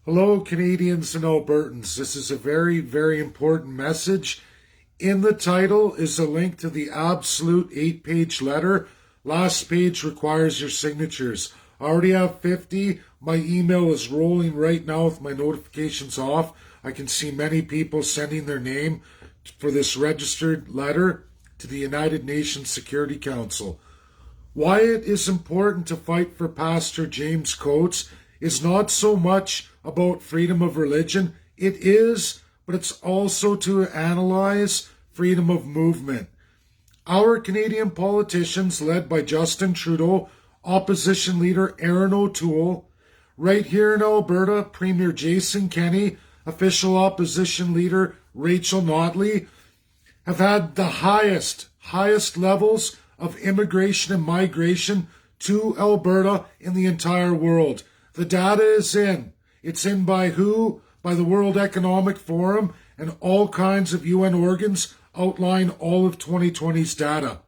Hello, Canadians and Albertans. This is a very, very important message. In the title is a link to the absolute 8-page letter. Last page requires your signatures. I already have 50. My email is rolling right now with my notifications off. I can see many people sending their name for this registered letter to the United Nations Security Council. Why it is important to fight for Pastor James Coates is not so much about freedom of religion. It is, but it's also to analyze freedom of movement. Our Canadian politicians, led by Justin Trudeau, opposition leader Aaron O'Toole, right here in Alberta, Premier Jason Kenney, official opposition leader Rachel Notley, have had the highest levels of immigration and migration to Alberta in the entire world. The data is in. It's in by who? By the World Economic Forum, and all kinds of UN organs outline all of 2020's data.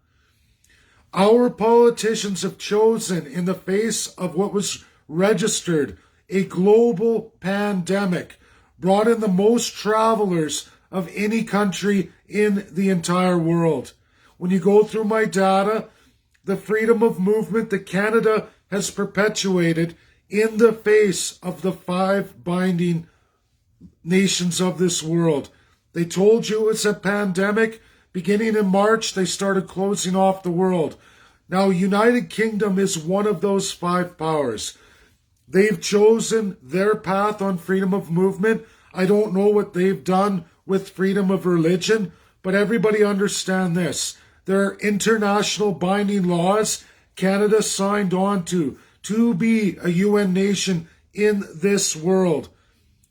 Our politicians have chosen, in the face of what was registered, a global pandemic, brought in the most travelers of any country in the entire world. When you go through my data, the freedom of movement that Canada has perpetuated in the face of the 5 binding nations of this world. They told you it's a pandemic. Beginning in March, they started closing off the world. Now, United Kingdom is one of those 5 powers. They've chosen their path on freedom of movement. I don't know what they've done with freedom of religion, but everybody understand this. There are international binding laws Canada signed on to be a UN nation in this world.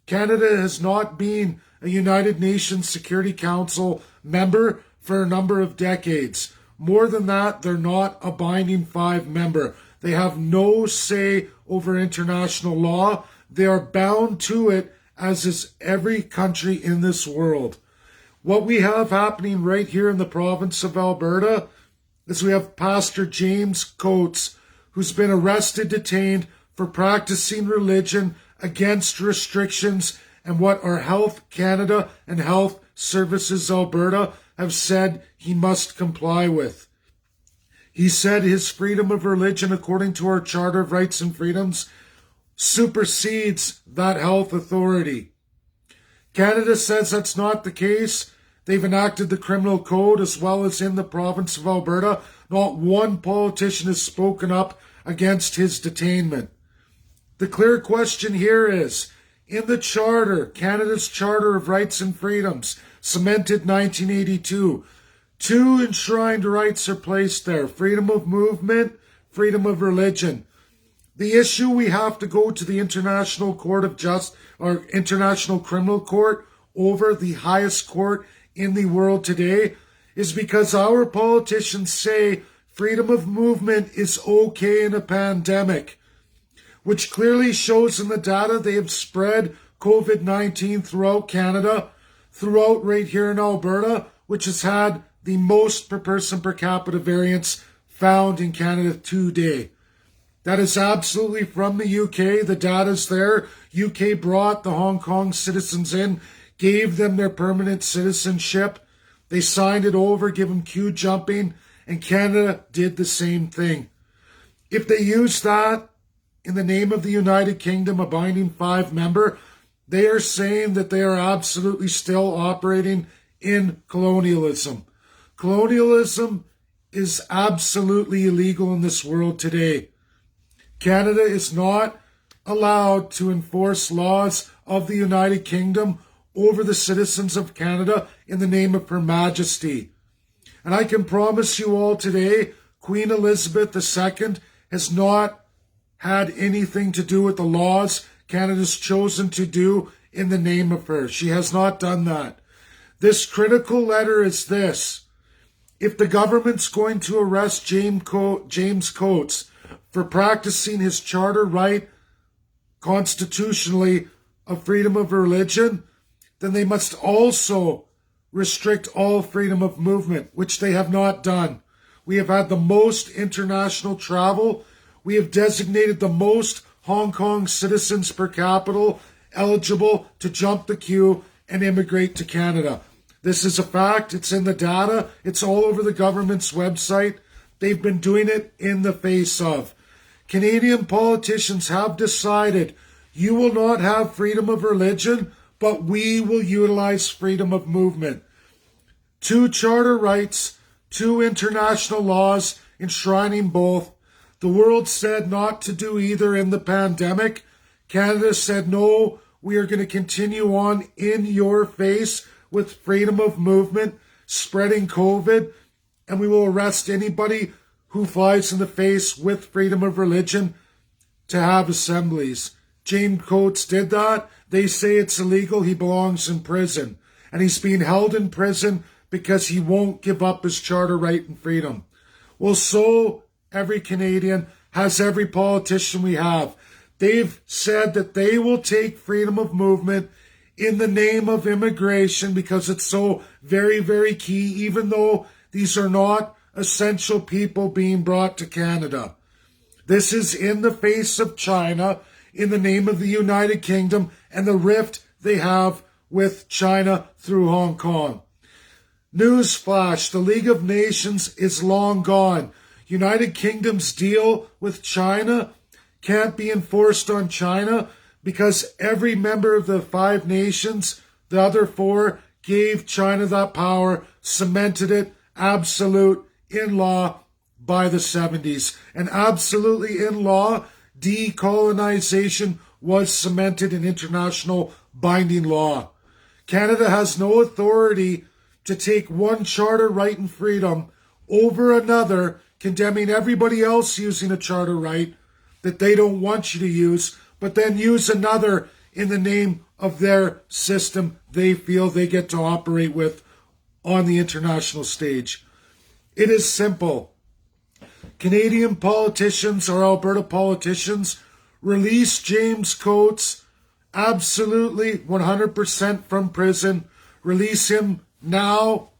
Canada has not been a United Nations Security Council member for a number of decades. More than that, they're not a binding 5 member. They have no say over international law. They are bound to it, as is every country in this world. What we have happening right here in the province of Alberta is we have Pastor James Coates, who's been arrested, detained for practicing religion against restrictions and what our Health Canada and Health Services Alberta have said he must comply with. He said his freedom of religion, according to our Charter of Rights and Freedoms, supersedes that health authority. Canada says that's not the case. They've enacted the criminal code as well as in the province of Alberta. Not one politician has spoken up against his detainment. The clear question here is, in the Charter, Canada's Charter of Rights and Freedoms, cemented 1982, 2 enshrined rights are placed there: freedom of movement, freedom of religion. The issue we have to go to the International Court of Justice, or International Criminal Court, over the highest court in the world today, is because our politicians say freedom of movement is okay in a pandemic, which clearly shows in the data they have spread COVID-19 throughout Canada, throughout right here in Alberta, which has had the most per person per capita variance found in Canada today. That is absolutely from the UK. The data's there. UK brought the Hong Kong citizens in, gave them their permanent citizenship. They signed it over, give them queue jumping, and Canada did the same thing. If they use that in the name of the United Kingdom, a binding 5 member, they are saying that they are absolutely still operating in colonialism. Colonialism is absolutely illegal in this world today. Canada is not allowed to enforce laws of the United Kingdom over the citizens of Canada in the name of Her Majesty. And I can promise you all today, Queen Elizabeth II has not had anything to do with the laws Canada's chosen to do in the name of her. She has not done that. This critical letter is this: if the government's going to arrest James Coates for practicing his charter right constitutionally of freedom of religion, then they must also restrict all freedom of movement, which they have not done. We have had the most international travel. We have designated the most Hong Kong citizens per capita eligible to jump the queue and immigrate to Canada. This is a fact. It's in the data. It's all over the government's website. They've been doing it in the face of. Canadian politicians have decided you will not have freedom of religion, but we will utilize freedom of movement. 2 charter rights, 2 international laws enshrining both. The world said not to do either in the pandemic. Canada said, no, we are going to continue on in your face with freedom of movement, spreading COVID, and we will arrest anybody who flies in the face with freedom of religion to have assemblies. James Coates did that. They say it's illegal. He belongs in prison. And he's being held in prison because he won't give up his charter right and freedom. Well, so every Canadian has every politician we have. They've said that they will take freedom of movement in the name of immigration because it's so very, very key, even though these are not essential people being brought to Canada. This is in the face of China, in the name of the United Kingdom, and the rift they have with China through Hong Kong. Newsflash, the League of Nations is long gone. United Kingdom's deal with China can't be enforced on China because every member of the 5 nations, the other 4, gave China that power, cemented it, absolute, in law by the 70s. And absolutely in law, decolonization was cemented in international binding law. Canada has no authority to take one charter right and freedom over another, condemning everybody else using a charter right that they don't want you to use, but then use another in the name of their system they feel they get to operate with on the international stage. It is simple. Canadian politicians or Alberta politicians, release James Coates absolutely 100% from prison. Release him now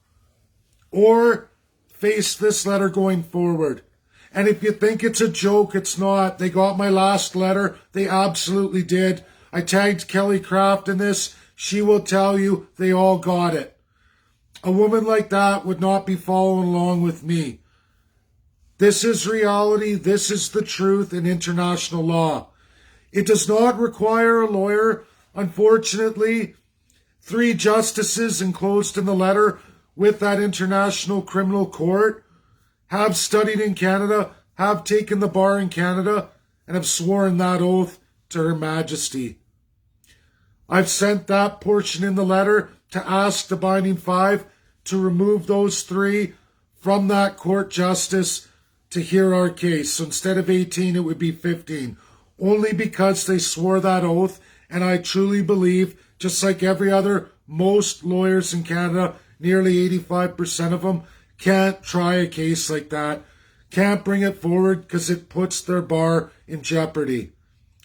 or face this letter going forward. And if you think it's a joke, it's not. They got my last letter. They absolutely did. I tagged Kelly Craft in this. She will tell you they all got it. A woman like that would not be following along with me. This is reality. This is the truth in international law. It does not require a lawyer. Unfortunately, 3 justices enclosed in the letter with that International Criminal Court have studied in Canada, have taken the bar in Canada, and have sworn that oath to Her Majesty. I've sent that portion in the letter to ask the binding 5 to remove those 3 from that court justice to hear our case. So instead of 18, it would be 15. Only because they swore that oath, and I truly believe, just like every other, most lawyers in Canada, nearly 85% of them, can't try a case like that, can't bring it forward because it puts their bar in jeopardy.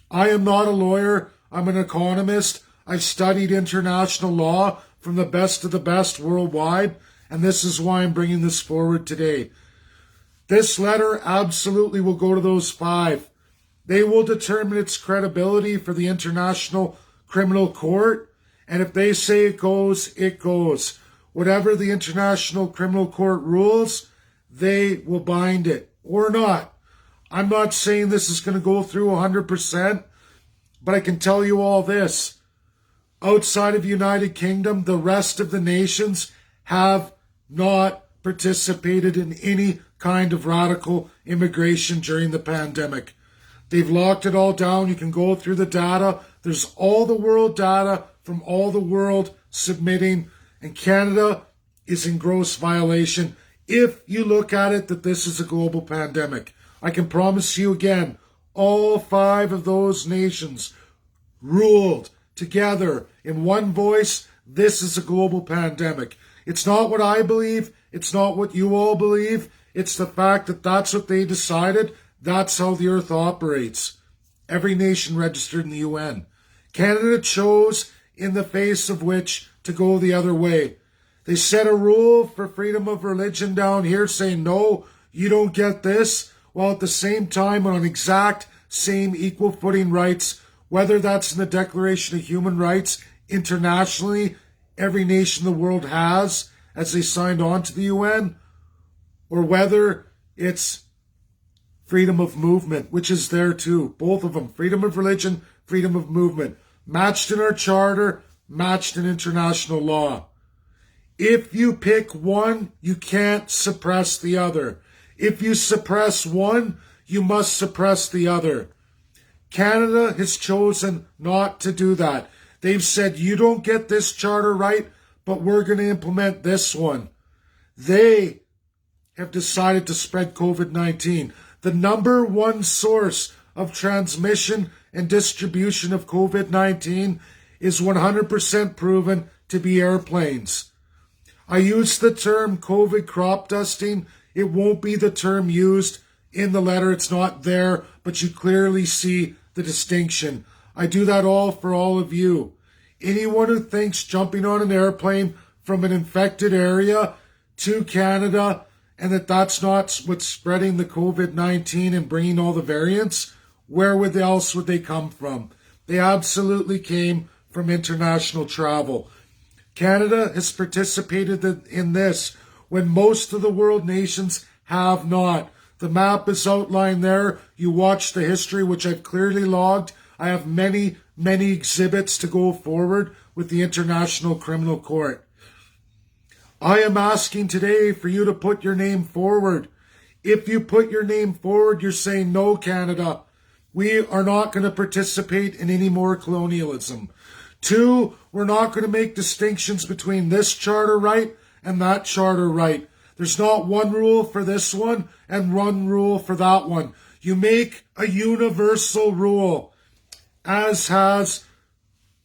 I am not a lawyer. I'm an economist. I've studied international law from the best of the best worldwide, and this is why I'm bringing this forward today. This letter absolutely will go to those 5. They will determine its credibility for the International Criminal Court, and if they say it goes, it goes. Whatever the International Criminal Court rules, they will bind it or not. I'm not saying this is going to go through 100%, but I can tell you all this. Outside of United Kingdom, the rest of the nations have not participated in any kind of radical immigration during the pandemic. They've locked it all down. You can go through the data. There's all the world data from all the world submitting, and Canada is in gross violation if you look at it that this is a global pandemic. I can promise you again, all 5 of those nations ruled together in one voice, this is a global pandemic. It's not what I believe. It's not what you all believe. It's the fact that that's what they decided. That's how the earth operates. Every nation registered in the UN. Canada chose, in the face of which, to go the other way. They set a rule for freedom of religion down here saying, no, you don't get this, while at the same time on exact same equal footing rights whether that's in the Declaration of Human Rights internationally, every nation in the world has as they signed on to the UN, or whether it's freedom of movement, which is there too. Both of them, freedom of religion, freedom of movement, matched in our charter, matched in international law. If you pick one, you can't suppress the other. If you suppress one, you must suppress the other. Canada has chosen not to do that. They've said, you don't get this charter right, but we're going to implement this one. They have decided to spread COVID-19. The number one source of transmission and distribution of COVID-19 is 100% proven to be airplanes. I use the term COVID crop dusting. It won't be the term used in the letter. It's not there, but you clearly see the distinction. I do that all for all of you. Anyone who thinks jumping on an airplane from an infected area to Canada and that's not what's spreading the COVID-19 and bringing all the variants, where else would they come from? They absolutely came from international travel. Canada has participated in this when most of the world nations have not. The map is outlined there. You watch the history, which I've clearly logged. I have many, many exhibits to go forward with the International Criminal Court. I am asking today for you to put your name forward. If you put your name forward, you're saying, no, Canada, we are not going to participate in any more colonialism. 2, we're not going to make distinctions between this charter right and that charter right. There's not one rule for this one and one rule for that one. You make a universal rule, as has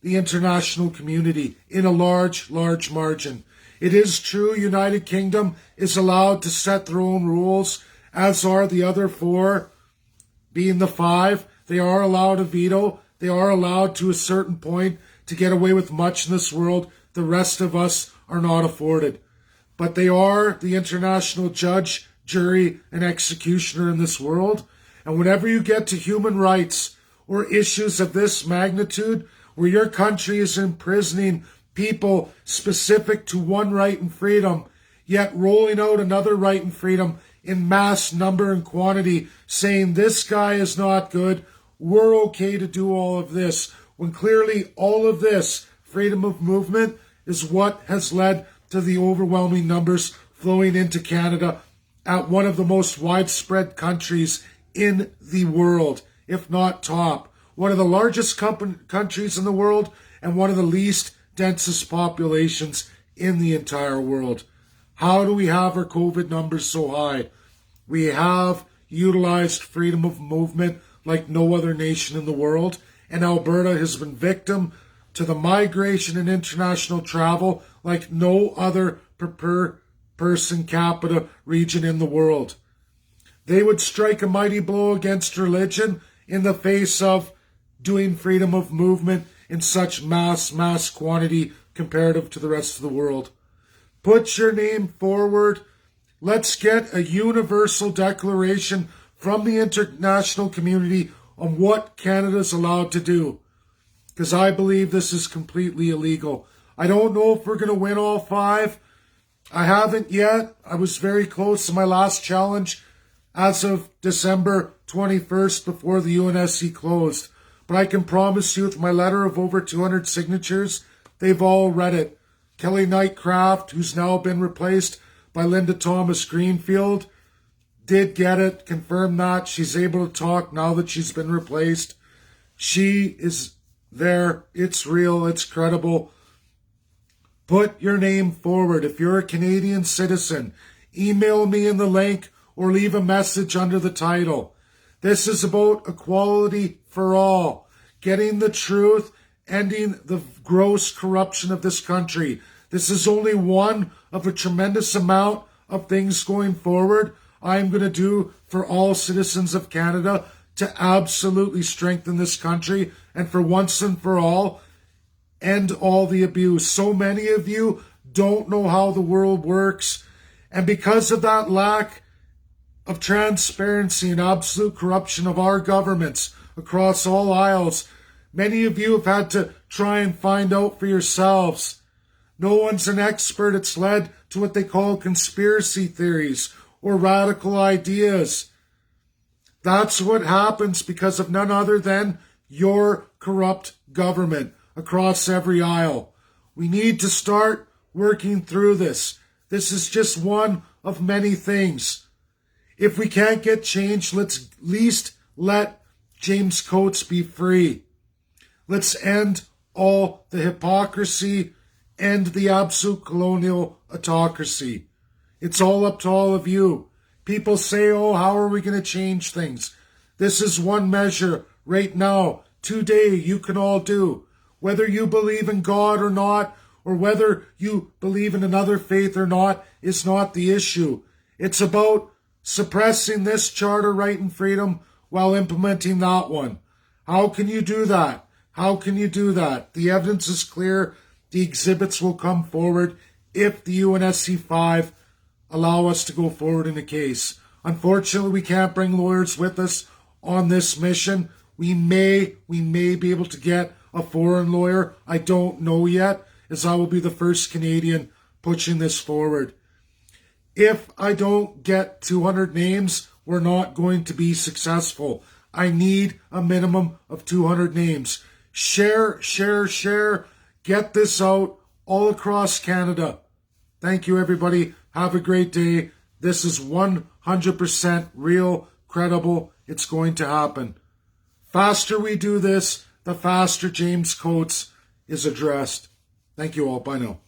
the international community in a large, large margin. It is true United Kingdom is allowed to set their own rules, as are the other 4, being the 5. They are allowed a veto. They are allowed to a certain point to get away with much in this world the rest of us are not afforded. But they are the international judge, jury, and executioner in this world. And whenever you get to human rights or issues of this magnitude, where your country is imprisoning people specific to one right and freedom, yet rolling out another right and freedom in mass number and quantity, saying this guy is not good, we're okay to do all of this, when clearly all of this freedom of movement is what has led to the overwhelming numbers flowing into Canada at one of the most widespread countries in the world, if not top. One of the largest countries in the world and one of the least densest populations in the entire world. How do we have our COVID numbers so high? We have utilized freedom of movement like no other nation in the world, and Alberta has been victim to the migration and international travel like no other per person capita region in the world. They would strike a mighty blow against religion in the face of doing freedom of movement in such mass quantity comparative to the rest of the world. Put your name forward. Let's get a universal declaration from the international community on what Canada's allowed to do. Because I believe this is completely illegal. I don't know if we're going to win all 5. I haven't yet. I was very close to my last challenge as of December 21st before the UNSC closed. But I can promise you with my letter of over 200 signatures, they've all read it. Kelly Knightcraft, who's now been replaced by Linda Thomas Greenfield, did get it, confirmed that. She's able to talk now that she's been replaced. She is there. It's real. It's credible. Put your name forward. If you're a Canadian citizen, email me in the link or leave a message under the title. This is about equality for all, getting the truth, ending the gross corruption of this country. This is only one of a tremendous amount of things going forward I'm going to do for all citizens of Canada to absolutely strengthen this country and for once and for all, end all the abuse. So many of you don't know how the world works, and because of that lack of transparency and absolute corruption of our governments across all aisles, Many of you have had to try and find out for yourselves. No one's an expert. It's led to what they call conspiracy theories or radical ideas. That's what happens because of none other than your corrupt government across every aisle. We need to start working through this. This is just one of many things. If we can't get change, let's at least let James Coates be free. Let's end all the hypocrisy, end the absolute colonial autocracy. It's all up to all of you. People say, oh, how are we going to change things? This is one measure right now, today, you can all do. Whether you believe in God or not, or whether you believe in another faith or not, is not the issue. It's about suppressing this charter right and freedom while implementing that one. How can you do that? How can you do that? The evidence is clear. The exhibits will come forward if the UNSC 5 allow us to go forward in the case. Unfortunately, we can't bring lawyers with us on this mission. We may be able to get a foreign lawyer. I don't know yet, as I will be the first Canadian pushing this forward. If I don't get 200 names, we're not going to be successful. I need a minimum of 200 names. Share. Get this out all across Canada. Thank you, everybody. Have a great day. This is 100% real, credible. It's going to happen. Faster we do this, the faster James Coates is addressed. Thank you all. Bye now.